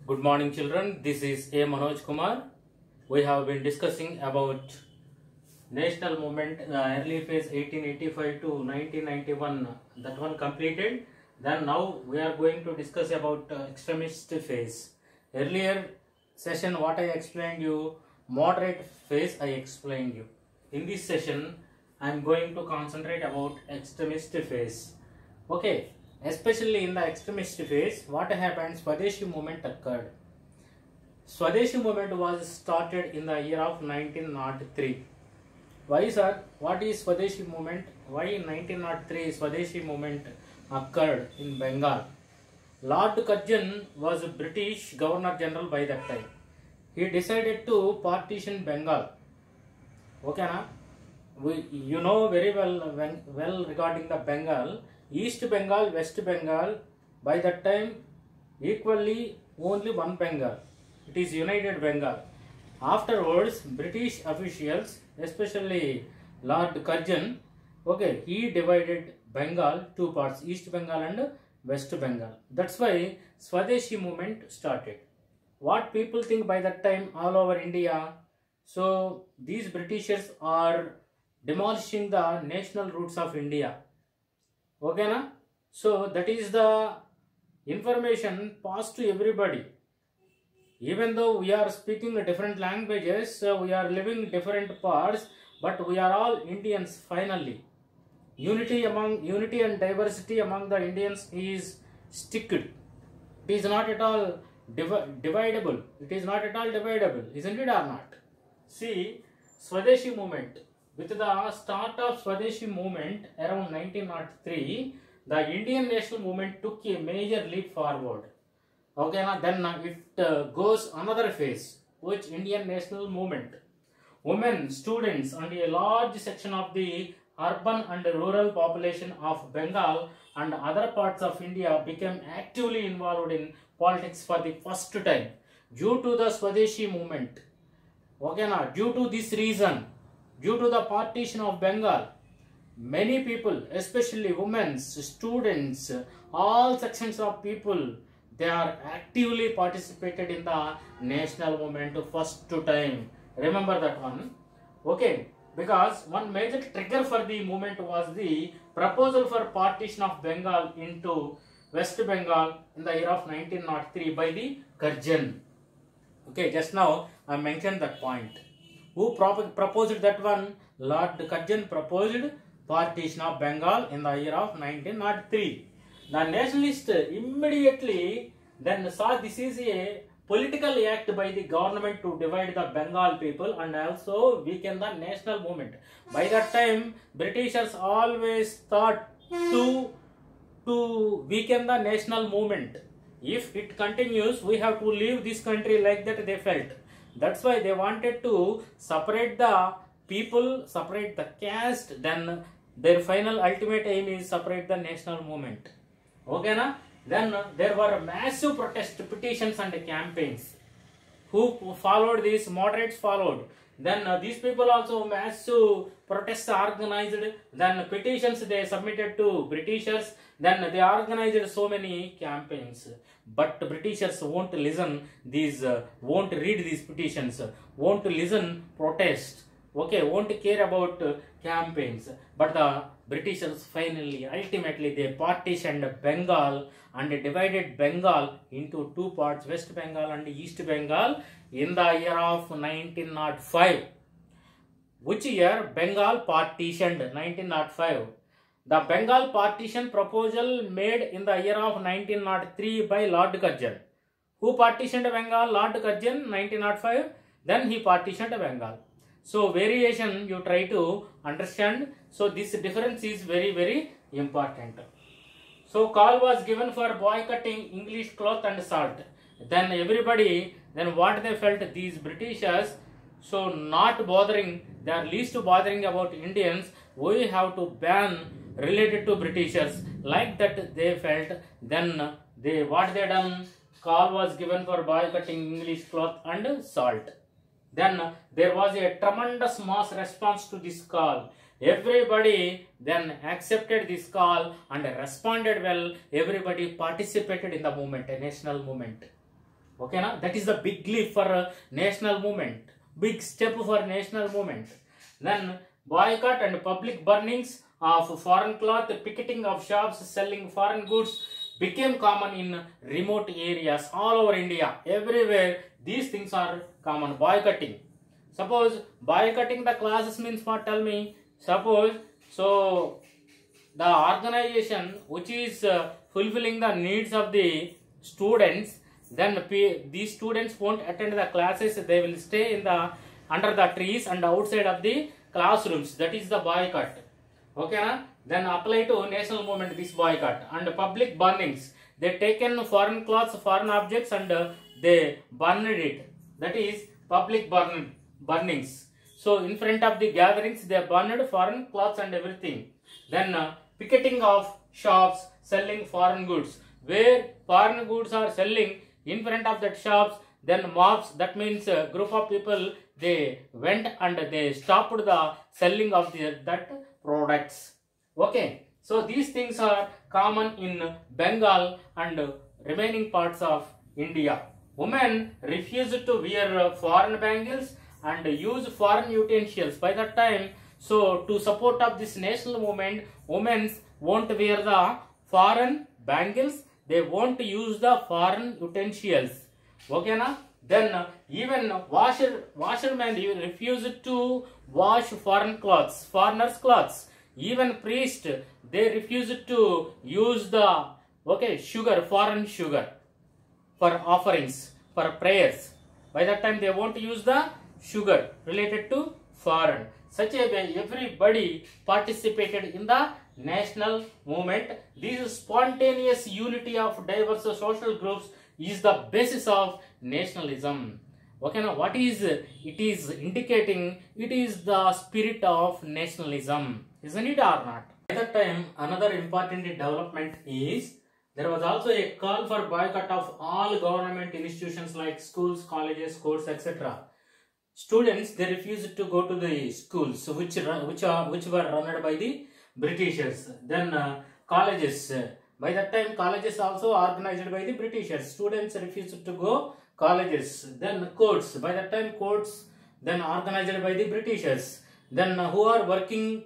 Good morning children, this is A. Manoj Kumar. We have been discussing about national movement, early phase 1885 to 1991, that one completed. Then now we are going to discuss about extremist phase. Earlier session what I explained you, moderate phase I explained you. In this session I am going to concentrate about extremist phase. Okay. Especially in the extremist phase, what happened? Swadeshi movement occurred. Swadeshi movement was started in the year of 1903. Why, sir? What is Swadeshi movement? Why in 1903 Swadeshi movement occurred in Bengal? Lord Curzon was a British Governor General by that time. He decided to partition Bengal. Okay, na? You know very well regarding the Bengal. East Bengal, West Bengal, by that time equally only one Bengal. It is United Bengal. Afterwards, British officials, especially Lord Curzon, okay, he divided Bengal two parts, East Bengal and West Bengal. That's why Swadeshi movement started. What people think by that time all over India? So these Britishers are demolishing the national roots of India. Okay, na? So that is the information passed to everybody. Even though we are speaking different languages, we are living different parts, but we are all Indians finally. Unity and diversity among the Indians is sticked. It is not at all dividable. It is not at all dividable, isn't it or not? See, Swadeshi movement. With the start of Swadeshi movement around 1903, the Indian national movement took a major leap forward. Okay, then it goes another phase, which Indian national movement. Women, students and a large section of the urban and rural population of Bengal and other parts of India became actively involved in politics for the first time due to the Swadeshi movement. Okay, due to this reason, due to the partition of Bengal, many people, especially women, students, all sections of people, they are actively participated in the national movement first time. Remember that one. Okay, because one major trigger for the movement was the proposal for partition of Bengal into West Bengal in the year of 1903 by the Curzon. Okay, just now I mentioned that point. Who proposed that one? Lord Curzon proposed partition of Bengal in the year of 1903. The nationalists immediately then saw this is a political act by the government to divide the Bengal people and also weaken the national movement. By that time, Britishers always thought to weaken the national movement. If it continues, we have to leave this country, like that they felt. That's why they wanted to separate the people, separate the caste, then their final ultimate aim is separate the national movement. Okay, na? Then there were massive protest petitions and campaigns. Who followed this? Moderates followed. Then these people also massive protests organized. Then petitions they submitted to Britishers. Then they organized so many campaigns. But Britishers won't listen these, won't read these petitions, won't listen protest. Okay, won't care about campaigns. But the Britishers finally, ultimately, they partitioned Bengal and divided Bengal into two parts, West Bengal and East Bengal, in the year of 1905. Which year? Bengal partitioned, 1905. The Bengal partition proposal made in the year of 1903 by Lord Curzon. Who partitioned Bengal? Lord Curzon, 1905. Then he partitioned Bengal. So variation you try to understand. So this difference is very important. So call was given for boycotting English cloth and salt. Then everybody, then what they felt, these Britishers, so not bothering, they are least bothering about Indians, we have to ban related to Britishers. Like that they felt. Then they, what they done, call was given for boycotting English cloth and salt. Then there was a tremendous mass response to this call. Everybody then accepted this call and responded well. Everybody participated in the movement, a national movement. Okay, na? That is the big leap for national movement, big step for national movement. Then boycott and public burnings of foreign cloth, picketing of shops selling foreign goods became common in remote areas all over India. Everywhere these things are common. Boycotting. Suppose boycotting the classes means what? Tell me. Suppose so the organization which is fulfilling the needs of the students, then these students won't attend the classes. They will stay in the under the trees and outside of the classrooms. That is the boycott. Okay, na? Then apply to national movement this boycott. And public burnings. They taken foreign clothes, foreign objects and they burned it. That is public burnings. So in front of the gatherings they burned foreign clothes and everything. Then picketing of shops selling foreign goods. Where foreign goods are selling in front of that shops, then mobs, that means a group of people, they went and they stopped the selling of that products. Okay, so these things are common in Bengal and remaining parts of India. Women refused to wear foreign bangles and use foreign utensils. By that time, so to support of this national movement, women won't wear the foreign bangles, they won't use the foreign utensils. Okay, na? Then even washermen refused to wash foreign clothes, foreigners' clothes. Even priest, they refused to use the sugar, foreign sugar for offerings, for prayers. By that time they won't use the sugar related to foreign. Such a way everybody participated in the national movement. This spontaneous unity of diverse social groups is the basis of nationalism. Okay, now what is it is indicating? It is the spirit of nationalism, isn't it or not? At that time, another important development is there was also a call for boycott of all government institutions like schools, colleges, courts, etc. Students, they refused to go to the schools which were run by the Britishers. Then colleges. By that time, colleges also organized by the Britishers. Students refused to go colleges. Then courts. By that time, courts then organized by the Britishers. Then who are working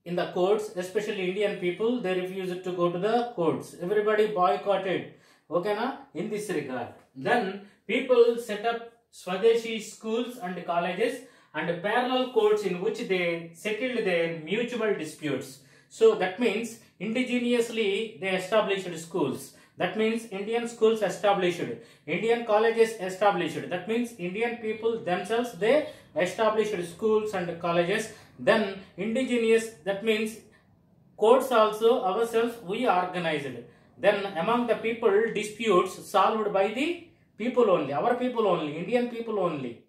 in the courts, especially Indian people, they refused to go to the courts. Everybody boycotted. Okay, na? In this regard. Then people set up Swadeshi schools and colleges and parallel courts in which they settled their mutual disputes. So that means indigenously they established schools. That means Indian schools established, Indian colleges established. That means Indian people themselves, they established schools and colleges. Then indigenous, that means courts also ourselves we organized. Then among the people, disputes solved by the people only, our people only, Indian people only.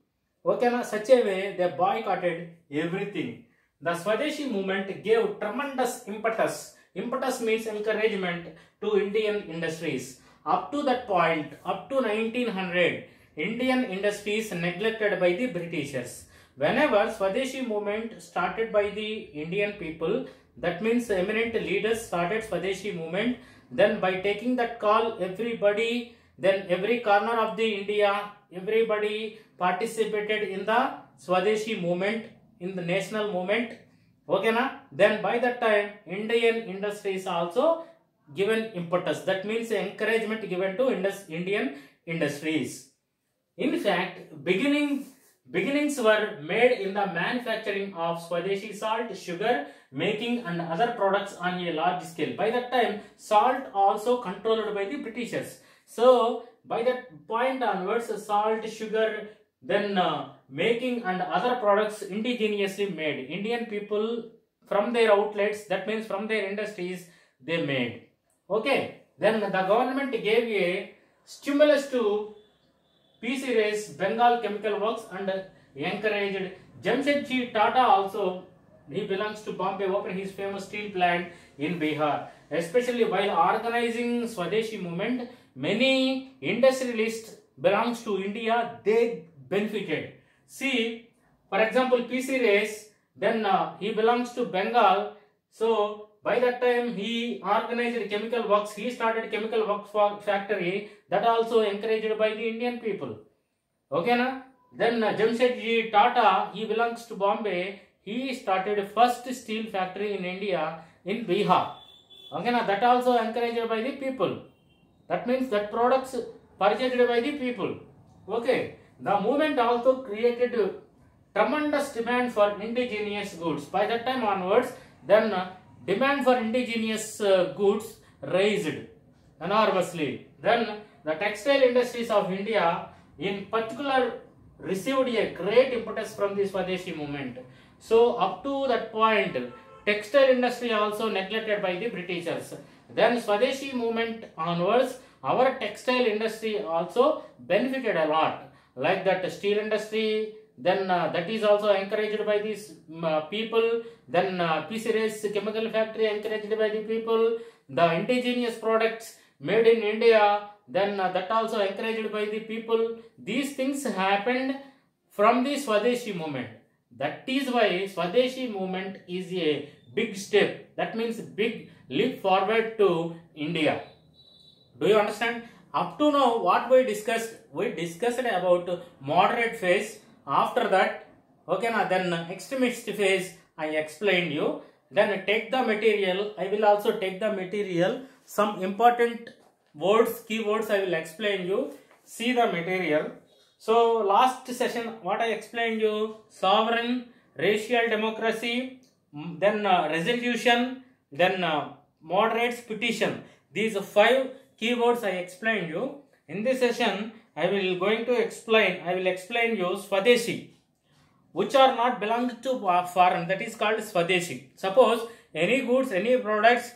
Okay, na? Such a way they boycotted everything. The Swadeshi movement gave tremendous impetus. Impetus means encouragement to Indian industries. Up to that point, up to 1900, Indian industries neglected by the Britishers. Whenever Swadeshi movement started by the Indian people, that means eminent leaders started Swadeshi movement. Then by taking that call, everybody, then every corner of the India, everybody participated in the Swadeshi movement, in the national movement. Okay, na? Then by that time, Indian industries also given impetus. That means encouragement given to Indian industries. In fact, beginnings were made in the manufacturing of Swadeshi salt, sugar, making and other products on a large scale. By that time, salt also controlled by the Britishers. So, by that point onwards, salt, sugar, then making and other products indigenously made. Indian people from their outlets, that means from their industries, they made. Okay. Then the government gave a stimulus to PC Race, Bengal Chemical Works and encouraged Jamshedji Tata also. He belongs to Bombay, opened his famous steel plant in Bihar. Especially while organizing Swadeshi movement, many industrialists belongs to India, they benefited. See, for example, PC Race, then he belongs to Bengal. So, By that time, he organized chemical works. He started chemical works factory. That also encouraged by the Indian people. Okay, na? Then Jamshedji Tata, he belongs to Bombay. He started first steel factory in India in Bihar. Okay, na? That also encouraged by the people. That means that products purchased by the people. Okay. The movement also created tremendous demand for indigenous goods. By that time onwards, then demand for indigenous goods raised enormously. Then the textile industries of India in particular received a great impetus from the Swadeshi movement. So up to that point, textile industry also neglected by the Britishers. Then Swadeshi movement onwards, our textile industry also benefited a lot. Like that steel industry, then that is also encouraged by these people. Then PCRS chemical factory encouraged by the people. The indigenous products made in India, then that also encouraged by the people. These things happened from the Swadeshi movement. That is why Swadeshi movement is a big step. That means big leap forward to India. Do you understand? Up to now, what we discussed about moderate phase. After that, okay, now then extremist phase I explained you. Then take the material. I will also take the material. Some important words, keywords I will explain you. See the material. So last session, what I explained you: sovereign, racial democracy, then resolution, then moderates, petition. These 5 keywords I explained you. In this session, I will explain you Swadeshi, which are not belong to foreign. That is called Swadeshi. Suppose any goods, any products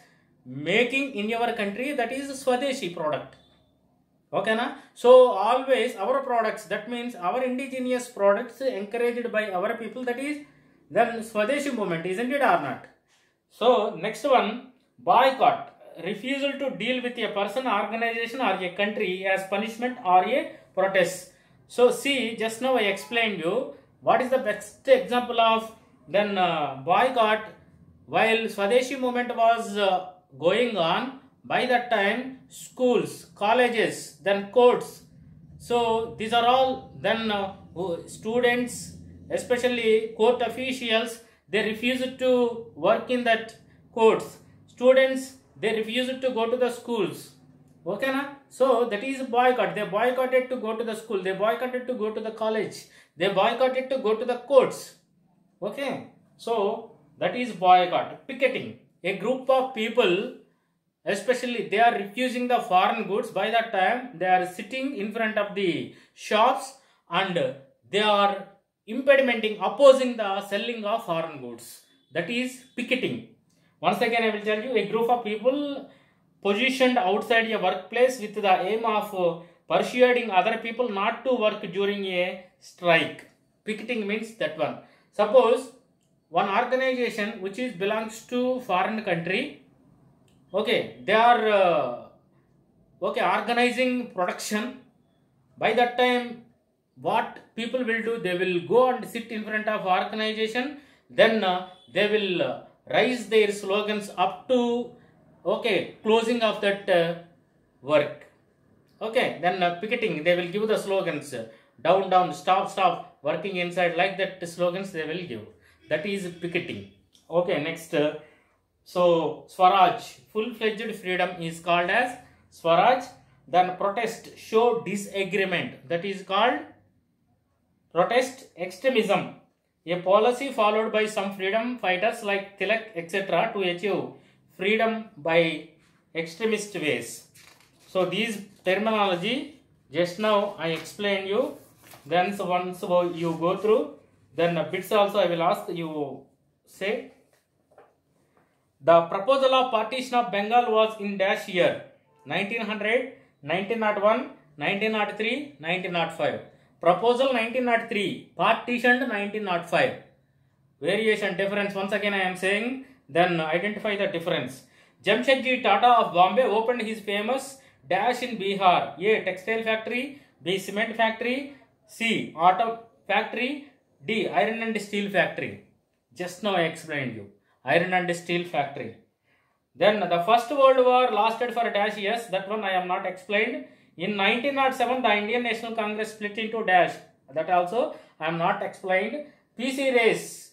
making in your country, that is Swadeshi product. Okay, na? So always our products, that means our indigenous products encouraged by our people, that is then Swadeshi movement, isn't it or not? So next one, boycott. Refusal to deal with a person, organization or a country as punishment or a protest. So see, just now I explained you what is the best example of then boycott. While Swadeshi movement was going on, by that time schools, colleges, then courts. So these are all then students, especially court officials, they refused to work in that courts. Students, they refused to go to the schools. Okay, na? So that is boycott. They boycotted to go to the school. They boycotted to go to the college. They boycotted to go to the courts. Okay. So that is boycott. Picketing. A group of people, especially they are refusing the foreign goods. By that time, they are sitting in front of the shops and they are impedimenting, opposing the selling of foreign goods. That is picketing. Once again, I will tell you, a group of people positioned outside a workplace with the aim of persuading other people not to work during a strike. Picketing means that one. Suppose one organization which belongs to foreign country, okay, they are organizing production. By that time, what people will do, they will go and sit in front of organization, then they will raise their slogans up to closing of that work. Okay, then picketing, they will give the slogans down, down, stop, stop, working inside, like that slogans they will give. That is picketing. Okay, next. So Swaraj, full-fledged freedom is called as Swaraj. Then protest, show disagreement, that is called protest. Extremism, a policy followed by some freedom fighters like Tilak etc. to achieve freedom by extremist ways. So these terminology just now I explained you. Then so once you go through, then bits also I will ask you. Say the proposal of partition of Bengal was in dash year: 1900, 1901, 1903, 1905. Proposal 1903, partitioned 1905. Variation, difference, once again I am saying, then identify the difference. Jamshedji Tata of Bombay opened his famous dash in Bihar: A. Textile factory, B. Cement factory, C. Auto factory, D. Iron and steel factory. Just now I explained you. Iron and steel factory. Then the First World War lasted for dash years. That one I am not explained. In 1907, the Indian National Congress split into dash. That also I am not explained. PC race.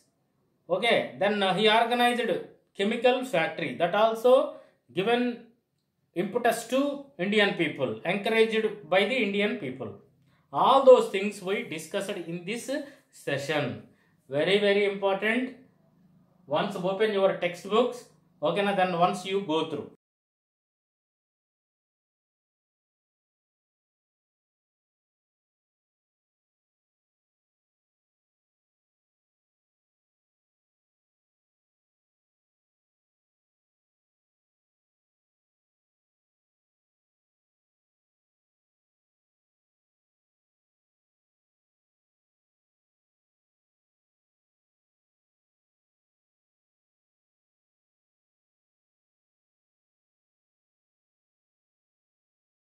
Okay. Then he organized chemical factory. That also given impetus to Indian people, encouraged by the Indian people. All those things we discussed in this session. Very, very important. Once open your textbooks, okay, then once you go through.